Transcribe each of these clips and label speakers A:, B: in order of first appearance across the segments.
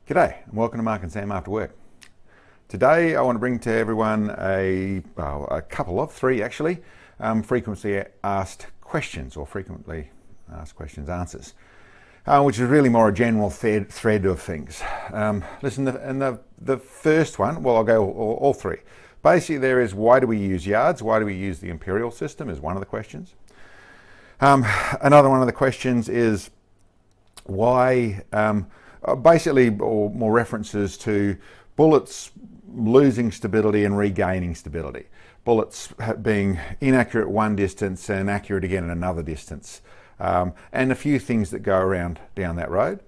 A: G'day and welcome to Mark and Sam After Work. Today I want to bring to everyone three actually, frequently asked questions or frequently asked questions answers, which is really more a general thread of things. Listen, the first one, well I'll go all three. Basically there is why do we use yards, why do we use the Imperial system is one of the questions. Another one of the questions is why, basically, or more references to bullets losing stability and regaining stability. Bullets being inaccurate at one distance and accurate again at another distance. And a few things that go around down that road.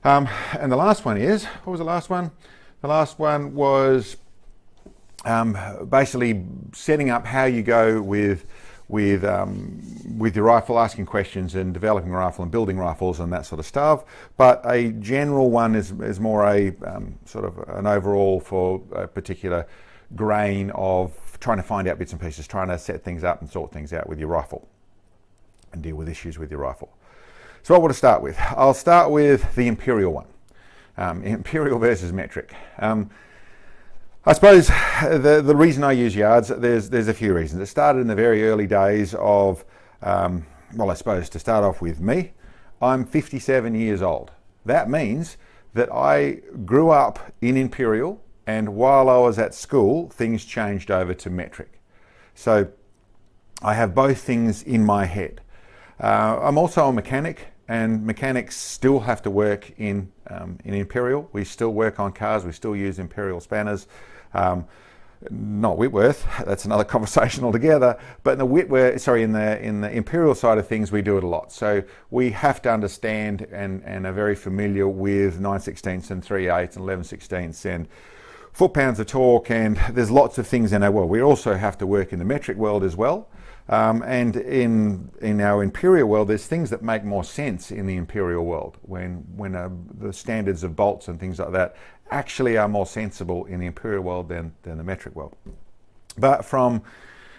A: And the last one is, what was the last one? The last one was basically setting up how you go with your rifle, asking questions and developing a rifle and building rifles and that sort of stuff. But a general one is more a sort of an overall for a particular grain of trying to find out bits and pieces, trying to set things up and sort things out with your rifle and deal with issues with your rifle. So what I want to start with? I'll start with the Imperial one. Imperial versus metric. I suppose the reason I use yards, there's a few reasons. It started in the very early days of, well, I suppose to start off with me, I'm 57 years old. That means that I grew up in Imperial, and while I was at school, things changed over to metric. So I have both things in my head. I'm also a mechanic, and mechanics still have to work in Imperial. We still work on cars, we still use Imperial spanners. Not Whitworth, that's another conversation altogether, but in the Imperial side of things we do it a lot. So we have to understand and are very familiar with 9/16 and 3/8 and 11/16 and foot-pounds of torque, and there's lots of things in our world. We also have to work in the metric world as well. And in our Imperial world, there's things that make more sense in the Imperial world when the standards of bolts and things like that actually are more sensible in the Imperial world than the metric world.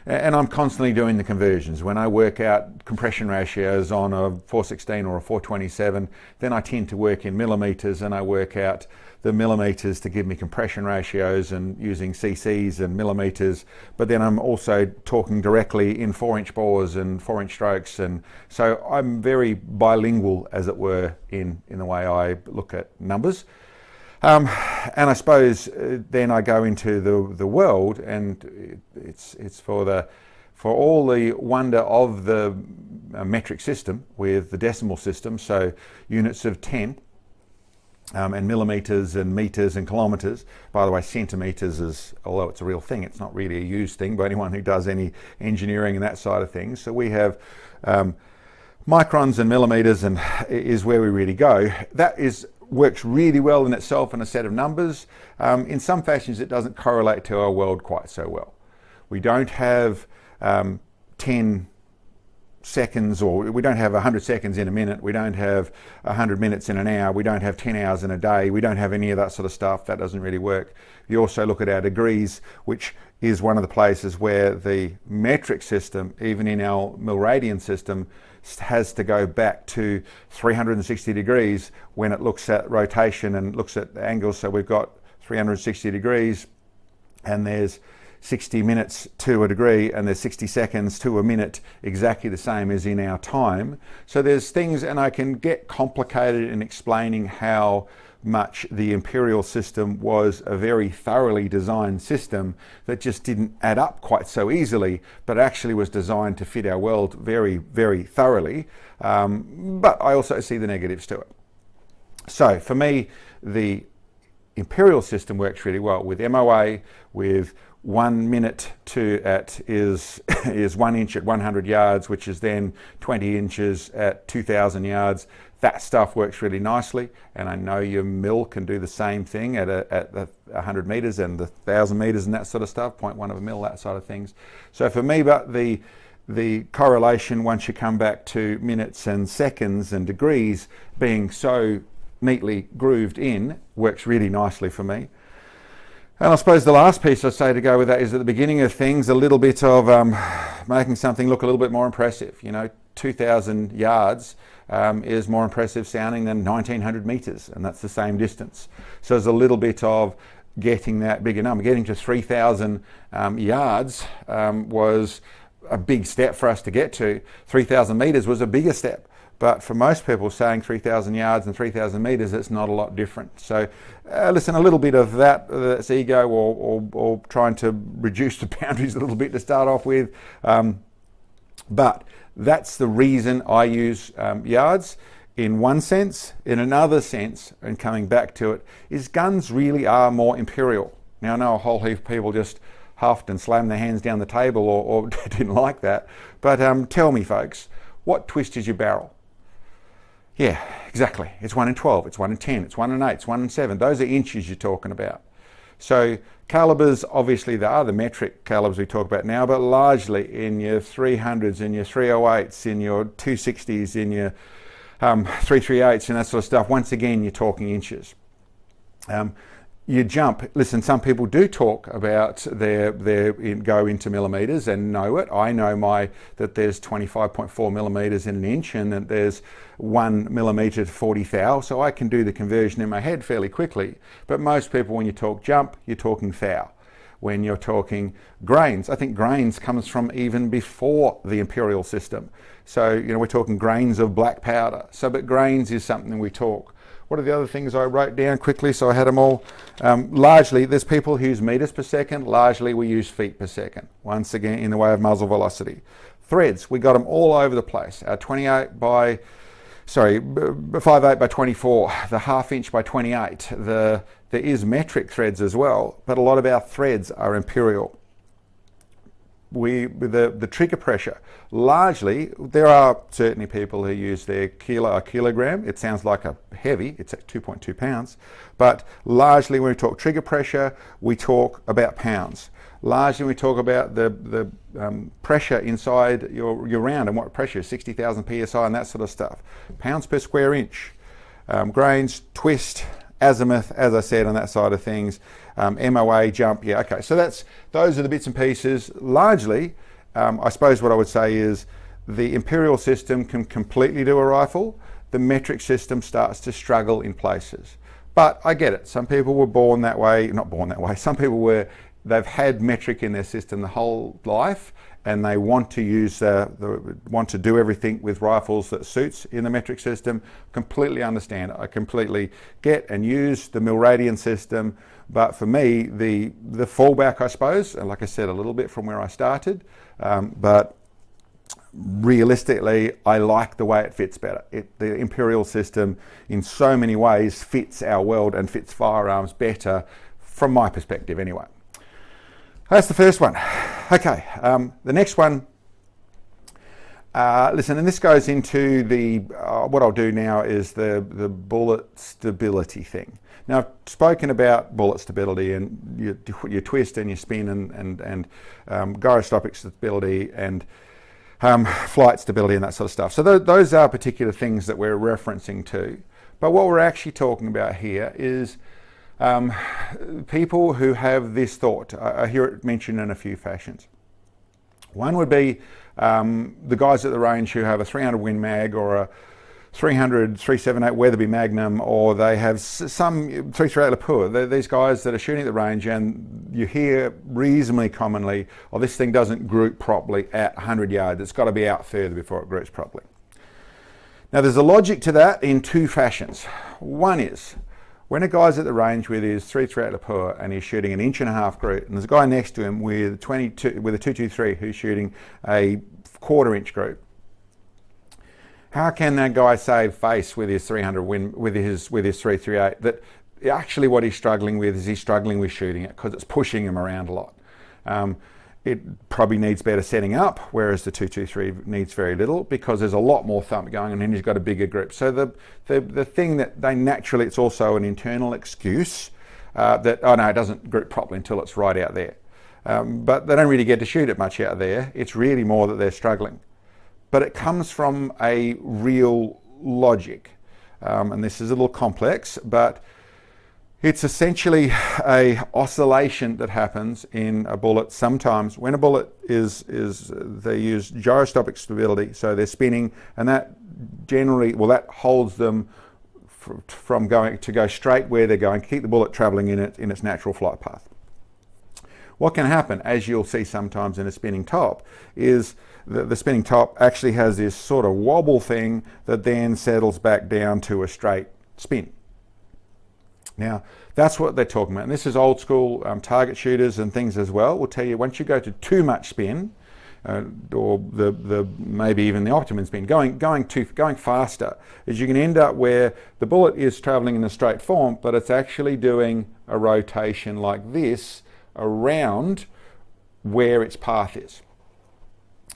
A: And I'm constantly doing the conversions. When I work out compression ratios on a 416 or a 427, then I tend to work in millimeters, and I work out the millimeters to give me compression ratios and using cc's and millimeters. But then I'm also talking directly in 4-inch bores and 4-inch strokes, and so I'm very bilingual, as it were, in the way I look at numbers. And I suppose then I go into the world, and it's for all the wonder of the metric system with the decimal system, so units of 10 and millimeters and meters and kilometers. By the way, centimeters is, although it's a real thing, it's not really a used thing by anyone who does any engineering and that side of things. So we have microns and millimeters, and is where we really go. That works really well in itself in a set of numbers. In some fashions it doesn't correlate to our world quite so well. We don't have 10 seconds, or we don't have 100 seconds in a minute, we don't have 100 minutes in an hour, we don't have 10 hours in a day, we don't have any of that sort of stuff. That doesn't really work. You also look at our degrees, which is one of the places where the metric system, even in our milradian system, has to go back to 360 degrees when it looks at rotation and looks at angles. So we've got 360 degrees, and there's 60 minutes to a degree, and there's 60 seconds to a minute, exactly the same as in our time. So there's things, and I can get complicated in explaining how much the Imperial system was a very thoroughly designed system that just didn't add up quite so easily, but actually was designed to fit our world very, very thoroughly. But I also see the negatives to it. So for me, the Imperial system works really well with MOA, with 1 minute is 1 inch at 100 yards, which is then 20 inches at 2,000 yards. That stuff works really nicely, and I know your mill can do the same thing at 100 meters and the 1,000 meters and that sort of stuff, 0.1 of a mil, that side of things. So for me, but the correlation, once you come back to minutes and seconds and degrees being so neatly grooved in, works really nicely for me. And I suppose the last piece I say to go with that is at the beginning of things, a little bit of making something look a little bit more impressive. You know, 2,000 yards is more impressive sounding than 1,900 meters, and that's the same distance. So there's a little bit of getting that bigger number. Getting to 3,000 yards was a big step for us to get to. 3,000 meters was a bigger step. But for most people, saying 3,000 yards and 3,000 meters, it's not a lot different. So listen, a little bit of that's ego or trying to reduce the boundaries a little bit to start off with. But that's the reason I use yards in one sense. In another sense, and coming back to it, is guns really are more Imperial. Now I know a whole heap of people just huffed and slammed their hands down the table or didn't like that. But tell me folks, what twist is your barrel? Yeah, exactly. It's 1 in 12, it's 1 in 10, it's 1 in 8, it's 1 in 7. Those are inches you're talking about. So calibers, obviously there are the metric calibers we talk about now, but largely in your 300s, in your 308s, in your 260s, in your 338s and that sort of stuff, once again you're talking inches. You jump, listen, some people do talk about go into millimeters and know it. I know that there's 25.4 millimeters in an inch and that there's 1 millimeter to 40 thou, so I can do the conversion in my head fairly quickly. But most people, when you talk jump, you're talking thou. When you're talking grains, I think grains comes from even before the imperial system. So, we're talking grains of black powder. So, but grains is something we talk. What are the other things I wrote down quickly so I had them all? Largely, there's people who use meters per second. Largely, we use feet per second. Once again, in the way of muzzle velocity. Threads, we got them all over the place. 5/8 by 24, the 1/2 inch by 28. There is metric threads as well, but a lot of our threads are Imperial. The trigger pressure, largely, there are certainly people who use their kilogram. It sounds like a heavy, it's at 2.2 pounds, but largely when we talk trigger pressure, we talk about pounds. Largely we talk about the pressure inside your round and what pressure is, 60,000 psi and that sort of stuff. Pounds per square inch. Grains, twist, azimuth, as I said, on that side of things. MOA, jump, yeah, okay. So those are the bits and pieces. Largely, I suppose what I would say is the imperial system can completely do a rifle. The metric system starts to struggle in places. But I get it. Some people were born that way, not born that way. Some people they've had metric in their system the whole life, and they want to want to do everything with rifles that suits in the metric system. Completely understand it. I completely get and use the Milradian system. But for me, the fallback, I suppose, and like I said, a little bit from where I started, but realistically, I like the way it fits better. The Imperial system, in so many ways, fits our world and fits firearms better, from my perspective anyway. That's the first one. Okay, the next one, listen, and this goes into what I'll do now is the bullet stability thing. Now, I've spoken about bullet stability and your twist and your spin and gyroscopic stability and flight stability and that sort of stuff. So those are particular things that we're referencing to. But what we're actually talking about here is people who have this thought. I hear it mentioned in a few fashions. One would be the guys at the range who have a 300 Win Mag or a 378 Weatherby Magnum, or they have some 338 Lapua. These guys that are shooting at the range, and you hear reasonably commonly, oh, this thing doesn't group properly at 100 yards. It's got to be out further before it groups properly. Now, there's a logic to that in two fashions. One is, when a guy's at the range with his 338 Lapua and he's shooting an 1.5 group, and there's a guy next to him with a 223 who's shooting a 1/4 inch group, how can that guy save face with his 300 with his 338? That actually what he's struggling with is he's struggling with shooting it because it's pushing him around a lot. It probably needs better setting up, whereas the 223 needs very little because there's a lot more thump going on and he's got a bigger grip. So the thing that they naturally, it's also an internal excuse that, oh no, it doesn't grip properly until it's right out there. But they don't really get to shoot it much out there. It's really more that they're struggling. But it comes from a real logic. And this is a little complex, but It's essentially a oscillation that happens in a bullet. Sometimes when a bullet they use gyroscopic stability, so they're spinning, and that generally, well, that holds them from going to go straight where they're going, keep the bullet traveling in its natural flight path. What can happen, as you'll see sometimes in a spinning top, is the spinning top actually has this sort of wobble thing that then settles back down to a straight spin. Now, that's what they're talking about. And this is old school target shooters and things as well. Will tell you once you go to too much spin, or the maybe even the optimum spin, going faster, is you can end up where the bullet is traveling in a straight form, but it's actually doing a rotation like this around where its path is.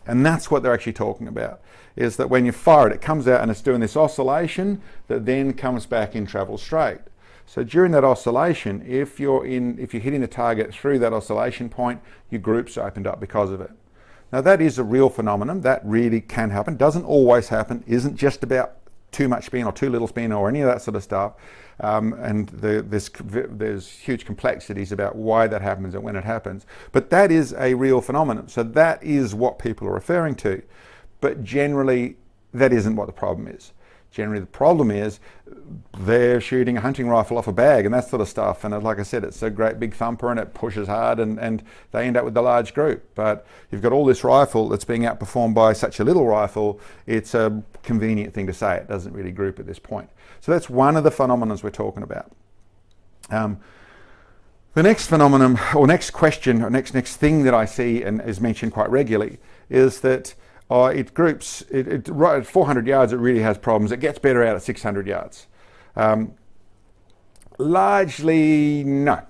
A: And that's what they're actually talking about, is that when you fire it, it comes out and it's doing this oscillation that then comes back and travels straight. So during that oscillation, if you're hitting the target through that oscillation point, your group's opened up because of it. Now that is a real phenomenon. That really can happen. Doesn't always happen. Isn't just about too much spin or too little spin or any of that sort of stuff. And there's huge complexities about why that happens and when it happens. But that is a real phenomenon. So that is what people are referring to. But generally, that isn't what the problem is. Generally, the problem is they're shooting a hunting rifle off a bag and that sort of stuff. And like I said, it's a great big thumper and it pushes hard and they end up with the large group. But you've got all this rifle that's being outperformed by such a little rifle, it's a convenient thing to say. It doesn't really group at this point. So that's one of the phenomena we're talking about. The next phenomenon, or next question, or next thing that I see and is mentioned quite regularly is that it groups, right at 400 yards it really has problems. It gets better out at 600 yards. Largely, no.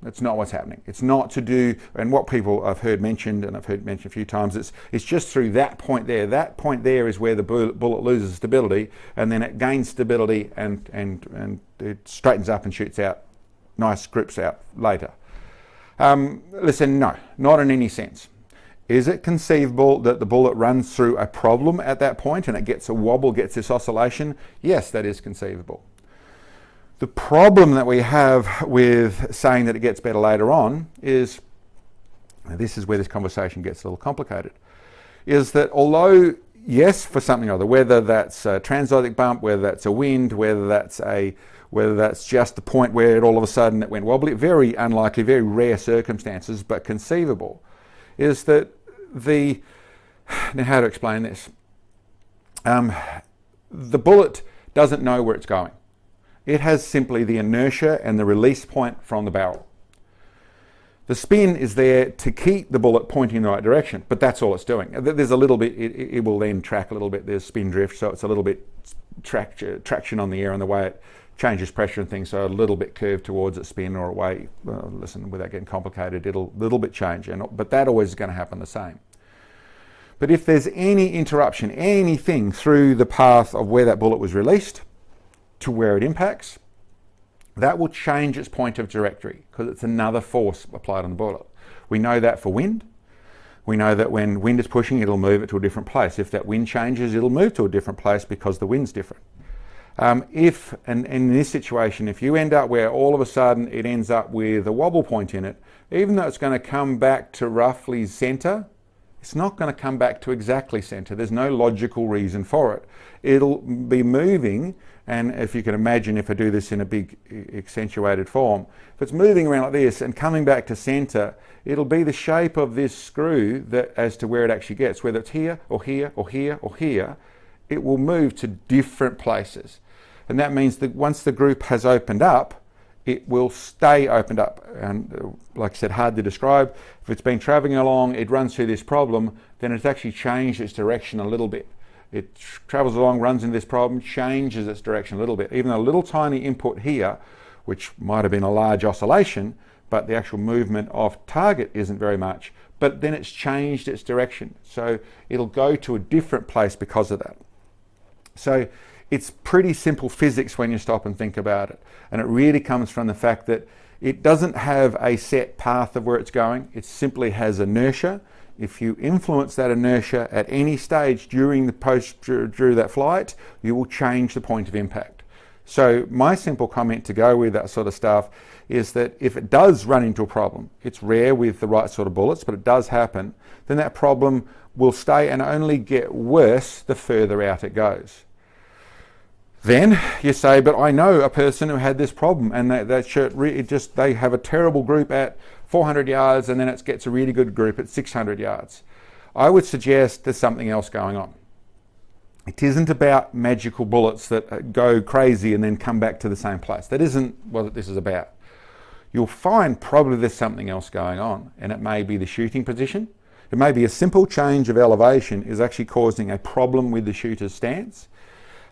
A: That's not what's happening. It's not to do, and what people I've heard mentioned, and I've heard mentioned a few times, it's just through that point there. That point there is where the bullet loses stability, and then it gains stability and it straightens up and shoots out, nice grips out later. Listen, no, not in any sense. Is it conceivable that the bullet runs through a problem at that point and it gets a wobble, gets this oscillation? Yes, that is conceivable. The problem that we have with saying that it gets better later on is, and this is where this conversation gets a little complicated, is that although, yes, for something or other, whether that's a transodic bump, whether that's a wind, whether that's just the point where it all of a sudden it went wobbly, very unlikely, very rare circumstances, but conceivable, is that now how to explain this? The bullet doesn't know where it's going. It has simply the inertia and the release point from the barrel. The spin is there to keep the bullet pointing in the right direction, but that's all it's doing. There's a little bit, it will then track a little bit, there's spin drift, so it's a little bit traction on the air and the way it changes pressure and things, so a little bit curved towards its spin or away. Listen, without getting complicated, it'll a little bit change, but that always is going to happen the same. But if there's any interruption, anything through the path of where that bullet was released to where it impacts, that will change its point of trajectory because it's another force applied on the bullet. We know that for wind. We know that when wind is pushing, it'll move it to a different place. If that wind changes, it'll move to a different place because the wind's different. And in this situation, if you end up where all of a sudden it ends up with a wobble point in it, even though it's going to come back to roughly center, it's not going to come back to exactly center. There's no logical reason for it. It'll be moving, and if you can imagine, if I do this in a big accentuated form, if it's moving around like this and coming back to center, it'll be the shape of this screw that as to where it actually gets, whether it's here or here or here or here, it will move to different places. And that means that once the group has opened up, it will stay opened up. And like I said, hard to describe. If it's been traveling along, it runs through this problem, then it's actually changed its direction a little bit. It travels along, runs into this problem, changes its direction a little bit. Even a little tiny input here, which might have been a large oscillation, but the actual movement of target isn't very much, but then it's changed its direction. So it'll go to a different place because of that. So it's pretty simple physics when you stop and think about it. And it really comes from the fact that it doesn't have a set path of where it's going. It simply has inertia. If you influence that inertia at any stage during that flight, you will change the point of impact. So my simple comment to go with that sort of stuff is that if it does run into a problem, it's rare with the right sort of bullets, but it does happen, then that problem will stay and only get worse the further out it goes. Then you say, but I know a person who had this problem, and that shirt, they have a terrible group at 400 yards and then it gets a really good group at 600 yards. I would suggest there's something else going on. It isn't about magical bullets that go crazy and then come back to the same place. That isn't what this is about. You'll find probably there's something else going on, and it may be the shooting position. It may be a simple change of elevation is actually causing a problem with the shooter's stance.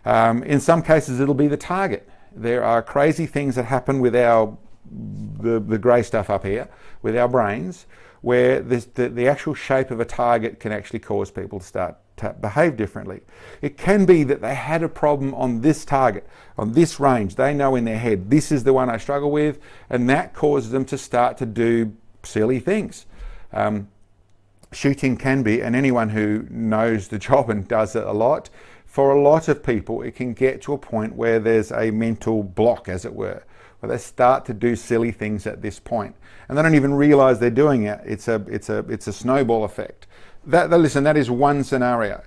A: In some cases, it'll be the target. There are crazy things that happen with the grey stuff up here, with our brains, where the actual shape of a target can actually cause people to start to behave differently. It can be that they had a problem on this target, on this range. They know in their head, this is the one I struggle with, and that causes them to start to do silly things. Shooting can be, and anyone who knows the job and does it a lot, for a lot of people, it can get to a point where there's a mental block, as it were, where they start to do silly things at this point, and they don't even realize they're doing it. It's a snowball effect. Listen, that is one scenario.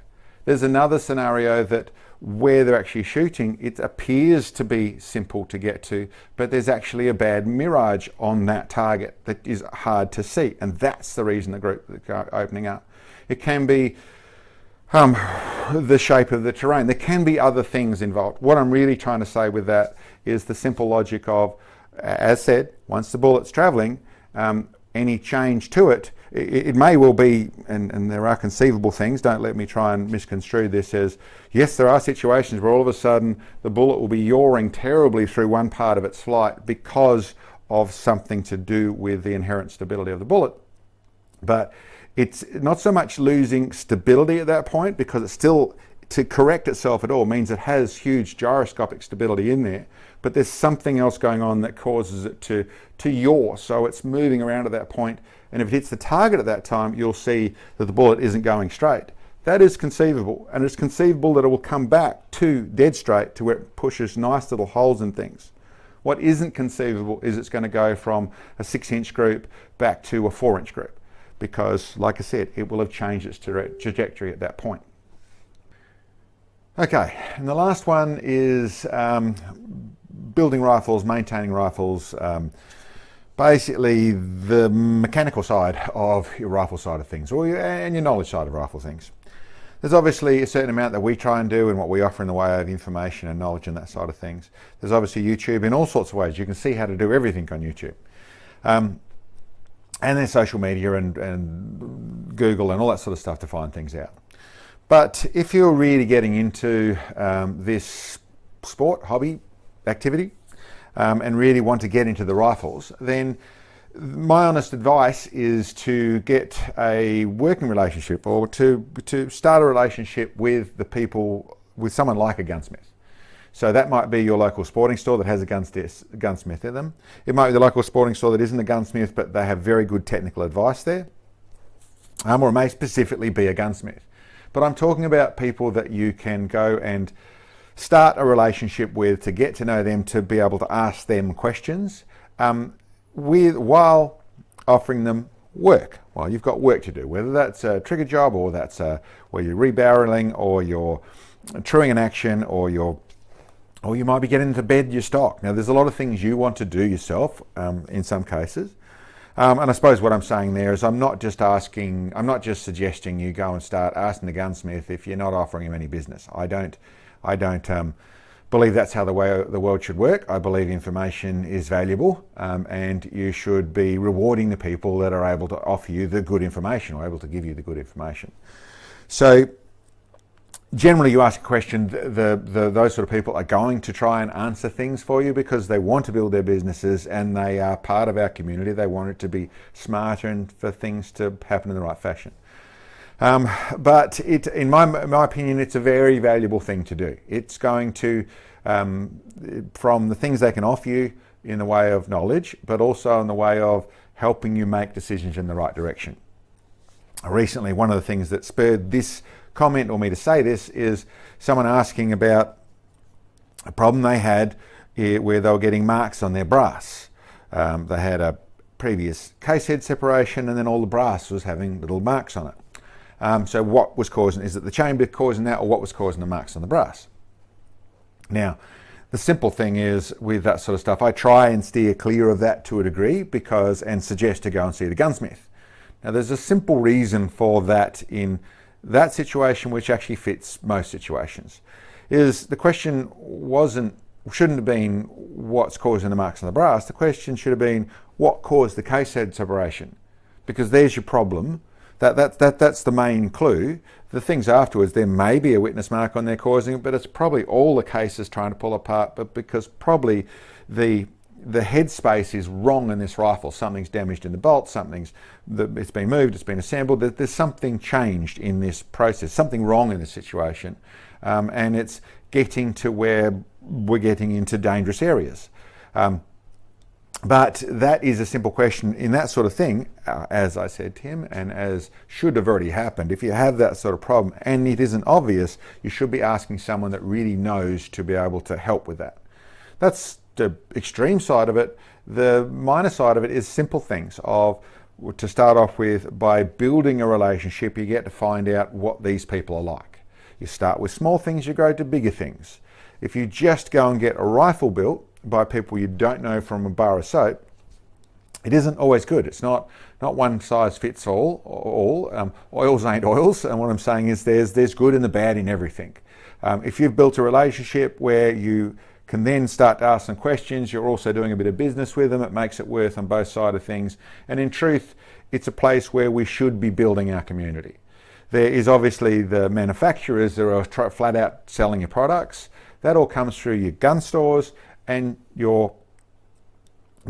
A: There's another scenario that where they're actually shooting, it appears to be simple to get to, but there's actually a bad mirage on that target that is hard to see, and that's the reason the group is opening up. It can be the shape of the terrain. There can be other things involved. What I'm really trying to say with that is the simple logic of, as said, once the bullet's traveling, any change to it, it may well be, and there are conceivable things, don't let me try and misconstrue this as, yes, there are situations where all of a sudden the bullet will be yawing terribly through one part of its flight because of something to do with the inherent stability of the bullet. But it's not so much losing stability at that point, because it's still, to correct itself at all means it has huge gyroscopic stability in there, but there's something else going on that causes it to yaw, so it's moving around at that point, and if it hits the target at that time, you'll see that the bullet isn't going straight. That is conceivable, and it's conceivable that it will come back to dead straight to where it pushes nice little holes in things. What isn't conceivable is it's going to go from a 6-inch group back to a 4-inch group, because, like I said, it will have changed its trajectory at that point. Okay, and the last one is building rifles, maintaining rifles, basically the mechanical side of your rifle side of things, and your knowledge side of rifle things. There's obviously a certain amount that we try and do and what we offer in the way of information and knowledge and that side of things. There's obviously YouTube in all sorts of ways. You can see how to do everything on YouTube. And then social media and Google and all that sort of stuff to find things out. But if you're really getting into this sport, hobby, activity, and really want to get into the rifles, then my honest advice is to get a working relationship, or to start a relationship with the people, with someone like a gunsmith. So that might be your local sporting store that has a gunsmith in them. It might be the local sporting store that isn't a gunsmith, but they have very good technical advice there. Or it may specifically be a gunsmith. But I'm talking about people that you can go and start a relationship with, to get to know them, to be able to ask them questions, while offering them work. While you've got work to do, whether that's a trigger job, or that's where you're rebarreling, or you're truing an action, or you might be getting into bed your stock. Now, there's a lot of things you want to do yourself in some cases. And I suppose what I'm saying there is I'm not just suggesting you go and start asking the gunsmith if you're not offering him any business. I don't believe that's how the world should work. I believe information is valuable, and you should be rewarding the people that are able to offer you the good information, or able to give you the good information. So generally, you ask a question, those sort of people are going to try and answer things for you because they want to build their businesses and they are part of our community. They want it to be smarter and for things to happen in the right fashion. But in my opinion, it's a very valuable thing to do. It's going to, from the things they can offer you in the way of knowledge, but also in the way of helping you make decisions in the right direction. Recently, one of the things that spurred this comment, or me to say this, is someone asking about A problem they had where they were getting marks on their brass. They had a previous case head separation, and then all the brass was having little marks on it. So what was causing, is it the chamber causing that, or what was causing the marks on the brass? Now, the simple thing is with that sort of stuff, I try and steer clear of that to a degree and suggest to go and see the gunsmith. Now, there's a simple reason for that in that situation, which actually fits most situations. Is the question shouldn't have been what's causing the marks on the brass. The question should have been what caused the case head separation, because there's your problem. That's the main clue. The things afterwards, there may be a witness mark on there causing it, but it's probably all the cases trying to pull apart, but because probably the headspace is wrong in this rifle. Something's damaged in the bolt, it's been moved, it's been assembled. There's something changed in this process, something wrong in this situation, and it's getting to where we're getting into dangerous areas. But that is a simple question in that sort of thing, as I said, Tim, and as should have already happened. If you have that sort of problem and it isn't obvious, you should be asking someone that really knows to be able to help with that. That's the extreme side of it. The minor side of it is simple things to start off with, by building a relationship, you get to find out what these people are like. You start with small things, you go to bigger things. If you just go and get a rifle built by people you don't know from a bar of soap, it isn't always good. It's not one size fits all. Oils ain't oils, and what I'm saying is there's good and the bad in everything. If you've built a relationship where you can then start to ask some questions, you're also doing a bit of business with them, it makes it worth on both sides of things. And in truth, it's a place where we should be building our community. There is obviously the manufacturers that are flat out selling your products. That all comes through your gun stores and your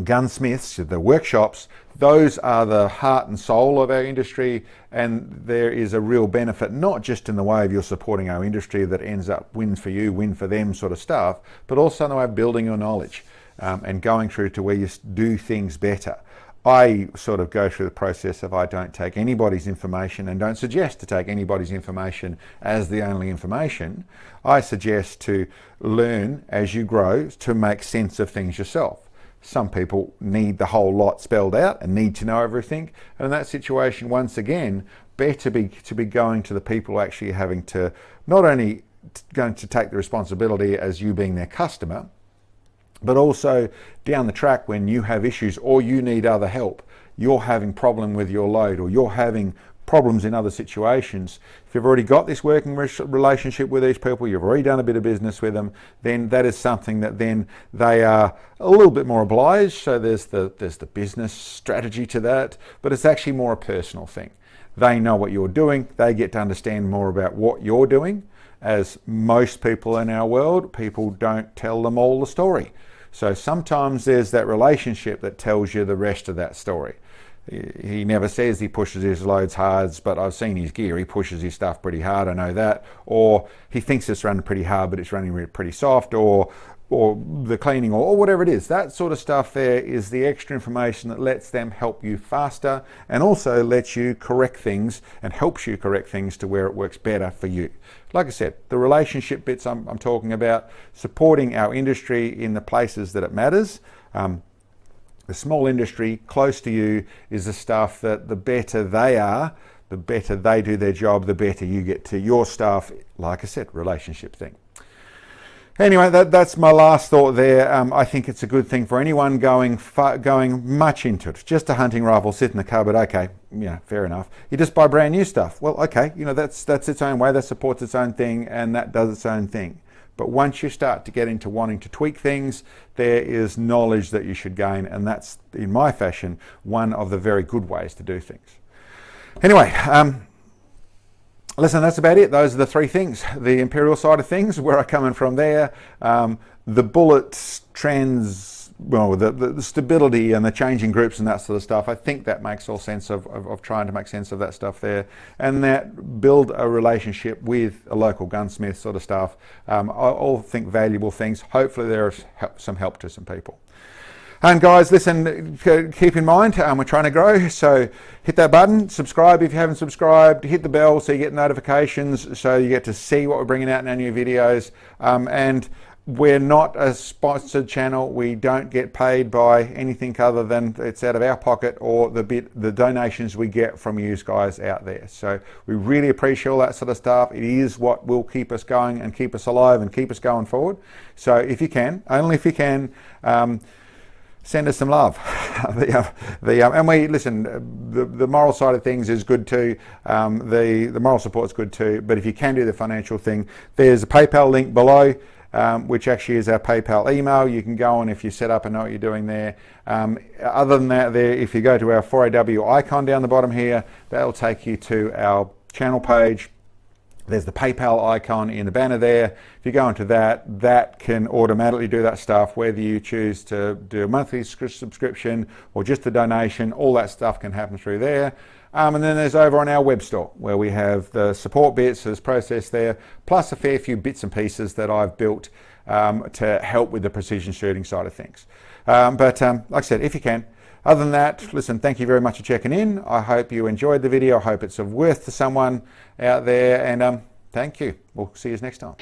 A: gunsmiths, the workshops. Those are the heart and soul of our industry, and there is a real benefit, not just in the way of you're supporting our industry that ends up win for you, win for them sort of stuff, but also in the way of building your knowledge and going through to where you do things better. I sort of go through the process of I don't take anybody's information and don't suggest to take anybody's information as the only information. I suggest to learn as you grow to make sense of things yourself. Some people need the whole lot spelled out and need to know everything. And in that situation, once again, better to be going to the people actually having to not only going to take the responsibility as you being their customer, but also down the track when you have issues or you need other help, you're having problem with your load or you're having problems in other situations. If you've already got this working relationship with these people, you've already done a bit of business with them, then that is something that then they are a little bit more obliged. So there's the business strategy to that, but it's actually more a personal thing. They know what you're doing. They get to understand more about what you're doing. As most people in our world, people don't tell them all the story. So sometimes there's that relationship that tells you the rest of that story. He never says he pushes his loads hard, but I've seen his gear. He pushes his stuff pretty hard, I know that. Or he thinks it's running pretty hard, but it's running pretty soft, or the cleaning, or whatever it is. That sort of stuff there is the extra information that lets them help you faster and also lets you correct things and helps you correct things to where it works better for you. Like I said, the relationship bits I'm talking about, supporting our industry in the places that it matters. The small industry close to you is the stuff that the better they are, the better they do their job, the better you get to your staff. Like I said, relationship thing. Anyway, that's my last thought there. I think it's a good thing for anyone going much into it. Just a hunting rifle, sit in the cupboard, okay, yeah, fair enough. You just buy brand new stuff. Well, okay, that's its own way, that supports its own thing, and that does its own thing. But once you start to get into wanting to tweak things, there is knowledge that you should gain, and that's, in my fashion, one of the very good ways to do things. Anyway, listen, that's about it. Those are the three things. The Imperial side of things, where I'm coming from there. The bullet the stability and the changing groups and that sort of stuff. I think that makes all sense of trying to make sense of that stuff there. And that build a relationship with a local gunsmith sort of stuff. I all think valuable things. Hopefully there's some help to some people. And guys, listen, keep in mind, we're trying to grow, so hit that button, subscribe if you haven't subscribed, hit the bell so you get notifications, so you get to see what we're bringing out in our new videos. And we're not a sponsored channel. We don't get paid by anything other than it's out of our pocket or the donations we get from you guys out there. So we really appreciate all that sort of stuff. It is what will keep us going and keep us alive and keep us going forward. So if you can, only if you can, send us some love. And we listen. The moral side of things is good too. The moral support is good too. But if you can do the financial thing, there's a PayPal link below, which actually is our PayPal email. You can go on if you set up and know what you're doing there. Other than that, there, if you go to our 4AW icon down the bottom here, that'll take you to our channel page. There's the PayPal icon in the banner there. If you go into that, that can automatically do that stuff, whether you choose to do a monthly subscription or just a donation, all that stuff can happen through there. And then there's over on our web store where we have the support bits as processed there, plus a fair few bits and pieces that I've built to help with the precision shooting side of things. But like I said, if you can, other than that, listen, thank you very much for checking in. I hope you enjoyed the video. I hope it's of worth to someone out there. And thank you. We'll see you next time.